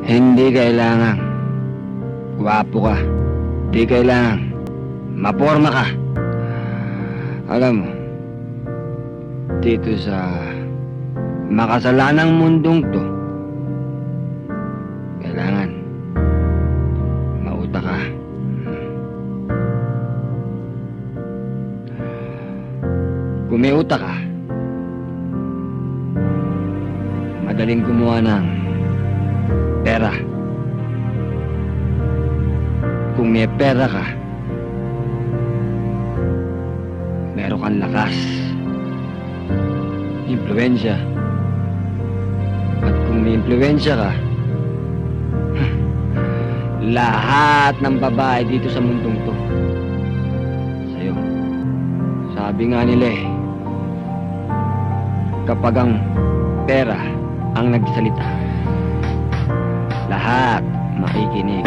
Hindi kailangan gwapo ka. Hindi kailangan maporma ka. Alam mo, dito sa makasalanang mundong to, kailangan mauta ka. Kung may utak ka, madaling gumawa ng pera. Kung may pera ka, meron kang lakas, impluwensya. At kung may impluwensya ka, lahat ng babae dito sa mundong to sa'yo. Sabi nga nila kapag ang pera ang nagsalita, lahat makikinig.